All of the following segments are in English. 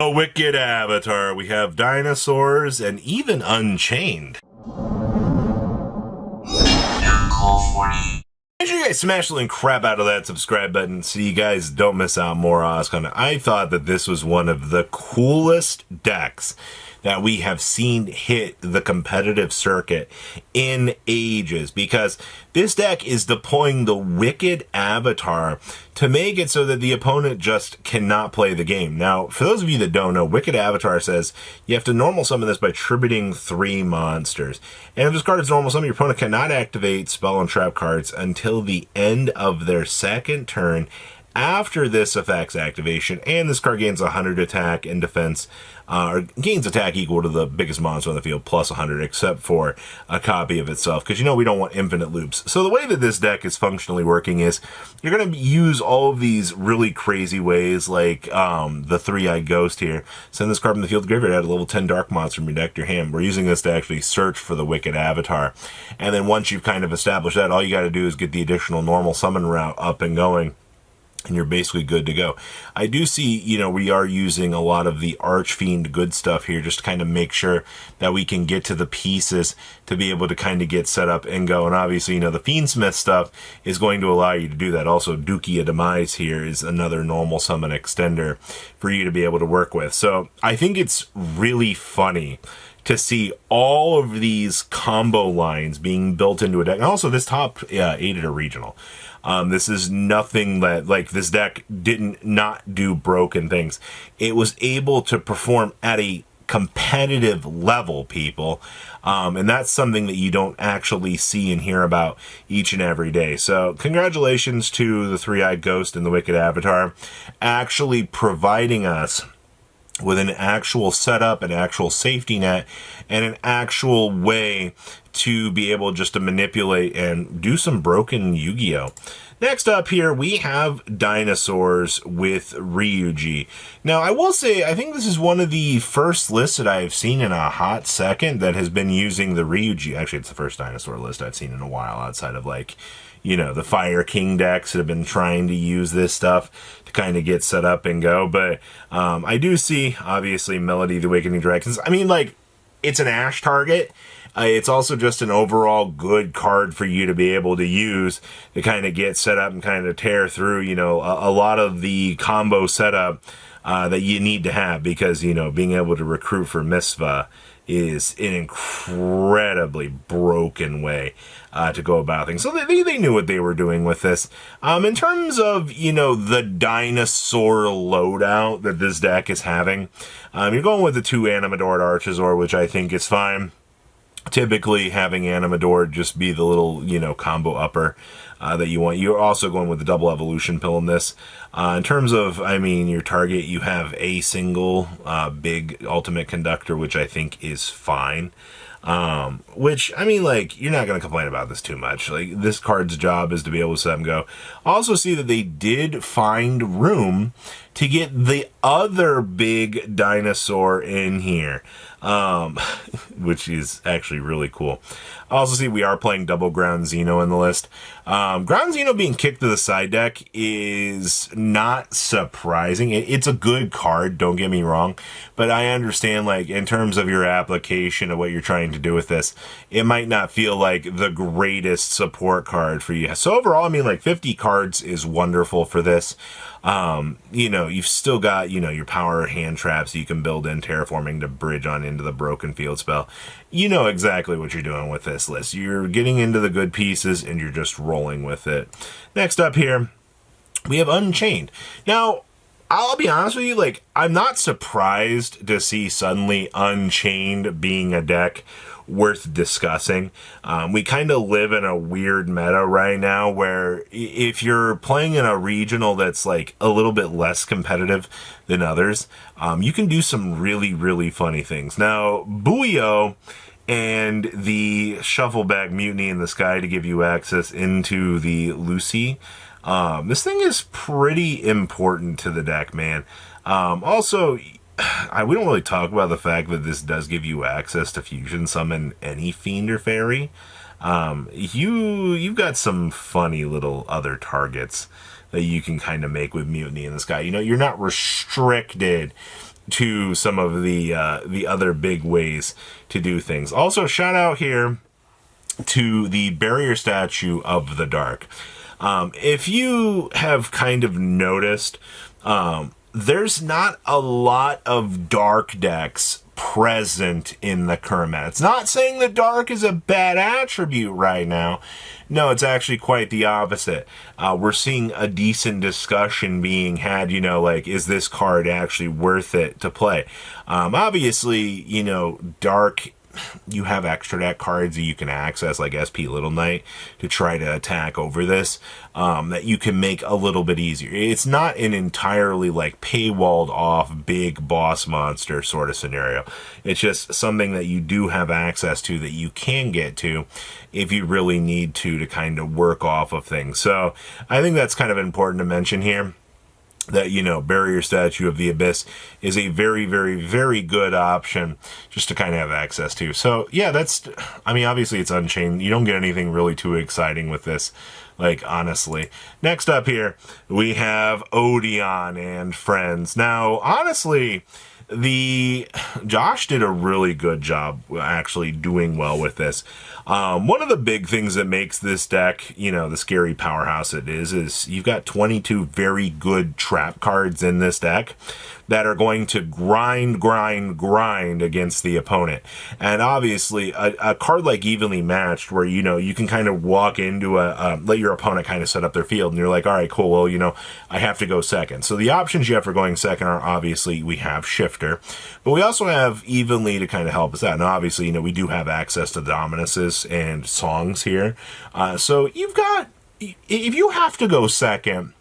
A wicked avatar. We have dinosaurs and even Unchained. Make sure you guys smash the link crap out of that subscribe button so you guys don't miss out more Oz content. I thought that this was one of the coolest decks that we have seen hit the competitive circuit in ages, because this deck is deploying the Wicked Avatar to make it so that the opponent just cannot play the game. Now, for those of you that don't know, Wicked Avatar says you have to normal summon this by tributing 3 monsters. And if this card is normal summon, your opponent cannot activate spell and trap cards until the end of their second turn after this effect's activation, and this card gains 100 attack and defense, or gains attack equal to the biggest monster on the field plus 100, except for a copy of itself, because you know we don't want infinite loops. So the way that this deck is functionally working is you're going to use all of these really crazy ways, like the Three-Eyed Ghost here. Send this card from the field to graveyard, add a level 10 dark monster from your deck to your hand. We're using this to actually search for the Wicked Avatar. And then once you've kind of established that, all you got to do is get the additional normal summon route up and going, and you're basically good to go. I do see, you know, we are using a lot of the Archfiend good stuff here just to kind of make sure that we can get to the pieces to be able to kind of get set up and go. And obviously, you know, the Fiendsmith stuff is going to allow you to do that. Also, Dukia Demise here is another normal summon extender for you to be able to work with. So I think it's really funny to see all of these combo lines being built into a deck. And also, this top 8 at a regional. This is nothing that, like, this deck didn't not do broken things. It was able to perform at a competitive level, people. And that's something that you don't actually see and hear about each and every day. So congratulations to the Three-Eyed Ghost and the Wicked Avatar actually providing us with an actual setup, an actual safety net, and an actual way to be able just to manipulate and do some broken Yu-Gi-Oh! Next up here, we have Dinosaurs with Ryu-Ge. Now, I will say, I think this is one of the first lists that I've seen in a hot second that has been using the Ryu-Ge. Actually, it's the first Dinosaur list I've seen in a while, outside of, like, you know, the Fire King decks that have been trying to use this stuff to kind of get set up and go. But I do see, obviously, Melody, the Awakening Dragons. I mean, like, it's an Ash target. It's also just an overall good card for you to be able to use to kind of get set up and kind of tear through, you know, a lot of the combo setup that you need to have, because, you know, being able to recruit for Misva is an incredibly broken way to go about things. So they knew what they were doing with this. In terms of, you know, the dinosaur loadout that this deck is having, you're going with the 2 Animadored Archosaur, which I think is fine. Typically, having Animador just be the little, you know, combo upper that you want. You're also going with the double evolution pill in this. In terms of, I mean, your target, you have a single big ultimate conductor, which I think is fine. Which, I mean, like, you're not going to complain about this too much. Like, this card's job is to be able to set them go. Also see that they did find room to get the other big dinosaur in here, which is actually really cool. Also see we are playing double Ground Xeno in the list. Ground Xeno being kicked to the side deck is not surprising. It's a good card, don't get me wrong, but I understand, like, in terms of your application of what you're trying to do with this, it might not feel like the greatest support card for you. So overall, I mean, like, 50 cards is wonderful for this. You know, you've still got, you know, your power hand traps you can build in terraforming to bridge on into the broken field spell. You know exactly what you're doing with this list. You're getting into the good pieces and you're just rolling with it. Next up here, we have Unchained. Now, I'll be honest with you, like, I'm not surprised to see suddenly Unchained being a deck worth discussing. We kind of live in a weird meta right now where if you're playing in a regional that's like a little bit less competitive than others, you can do some really, really funny things. Now, Buio and the Shuffleback Mutiny in the Sky to give you access into the Lucy. This thing is pretty important to the deck, man. Also, we don't really talk about the fact that this does give you access to fusion summon any fiend or fairy. You've got some funny little other targets that you can kind of make with Mutiny in the Sky. You know, you're not restricted to some of the other big ways to do things. Also, shout out here to the Barrier Statue of the Dark. If you have kind of noticed, there's not a lot of dark decks present in the current meta. It's not saying the dark is a bad attribute right now. No, it's actually quite the opposite. We're seeing a decent discussion being had, you know, like, is this card actually worth it to play? Obviously, you know, dark, you have extra deck cards that you can access, like SP Little Knight, to try to attack over this, that you can make a little bit easier. It's not an entirely, like, paywalled off big boss monster sort of scenario. It's just something that you do have access to, that you can get to if you really need to kind of work off of things. So I think that's kind of important to mention here, that, you know, Barrier Statue of the Abyss is a very, very, very good option just to kind of have access to. So, yeah, that's, I mean, obviously it's Unchained. You don't get anything really too exciting with this, like, honestly. Next up here, we have Odon and Friends. Now, honestly, Josh did a really good job actually doing well with this. One of the big things that makes this deck, you know, the scary powerhouse it is you've got 22 very good trap cards in this deck that are going to grind against the opponent. And obviously, a card like Evenly Matched, where, you know, you can kind of walk into let your opponent kind of set up their field, and you're like, all right, cool, well, you know, I have to go second. So the options you have for going second are, obviously, we have Shifter, but we also have Evenly to kind of help us out. Now, obviously, you know, we do have access to Dominuses and Songs here. So you've got, if you have to go second,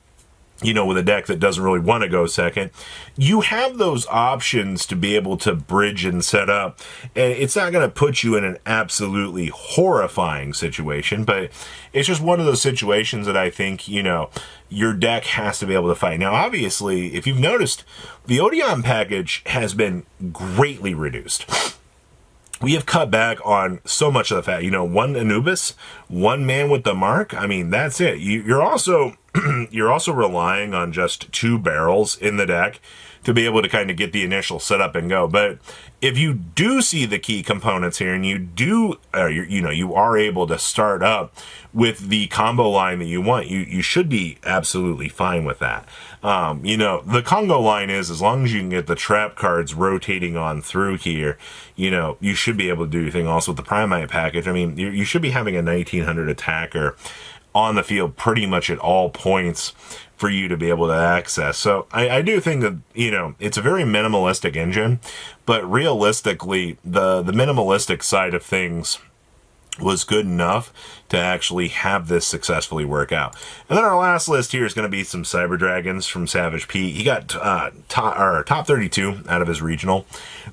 you know, with a deck that doesn't really want to go second, you have those options to be able to bridge and set up. And it's not going to put you in an absolutely horrifying situation, but it's just one of those situations that I think, you know, your deck has to be able to fight. Now, obviously, if you've noticed, the Odon package has been greatly reduced. We have cut back on so much of the fact, you know, one Anubis, one man with the mark. I mean, that's it. You're also you're also relying on just 2 barrels in the deck to be able to kind of get the initial setup and go. But if you do see the key components here, and you do, you know, you are able to start up with the combo line that you want, you should be absolutely fine with that. You know, the Congo line is, as long as you can get the trap cards rotating on through here, you know, you should be able to do your thing. Also with the Primite package, I mean, you should be having a 1900 attacker on the field pretty much at all points for you to be able to access. So I do think that, you know, it's a very minimalistic engine, but realistically, the minimalistic side of things was good enough to actually have this successfully work out. And then our last list here is going to be some Cyber Dragons from Savage P. He got top 32 out of his regional,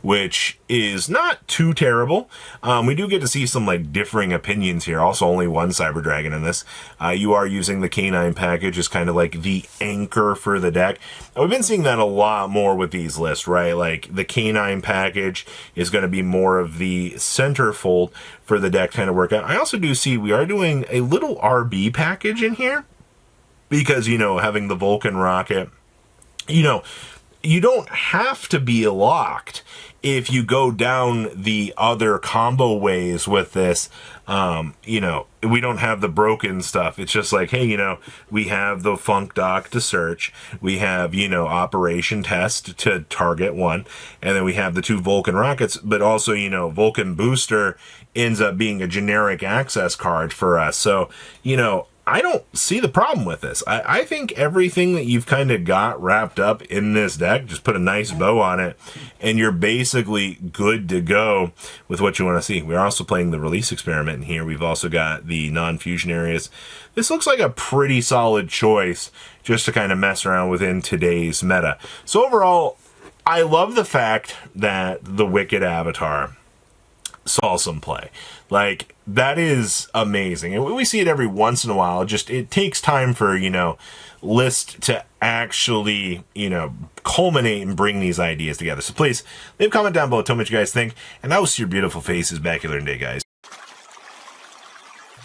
which is not too terrible. We do get to see some like differing opinions here. Also, only one Cyber Dragon in this. You are using the Canine package as kind of like the anchor for the deck. And we've been seeing that a lot more with these lists, right? Like the Canine package is going to be more of the centerfold for the deck kind of work out. I also do see we are doing a little RB package in here because, you know, having the Vulcan rocket, you know, you don't have to be locked if you go down the other combo ways with this. You know, we don't have the broken stuff. It's just like, hey, you know, we have the Funk Dock to search. We have, you know, Operation Test to target one. And then we have the 2 Vulcan rockets, but also, you know, Vulcan Booster ends up being a generic access card for us. So, you know, I don't see the problem with this. I think everything that you've kind of got wrapped up in this deck, just put a nice bow on it, and you're basically good to go with what you want to see. We're also playing the release experiment in here. We've also got the non-fusion areas. This looks like a pretty solid choice just to kind of mess around within today's meta. So overall, I love the fact that the Wicked Avatar saw some play. Like, that is amazing. And we see it every once in a while. Just, it takes time for, you know, list to actually, you know, culminate and bring these ideas together. So please, leave a comment down below. Tell me what you guys think. And I will see your beautiful faces back here today, guys.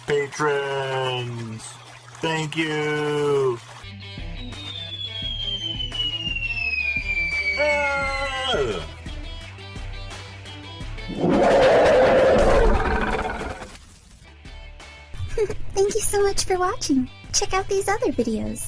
Patrons, thank you. Thank you so much for watching. Check out these other videos.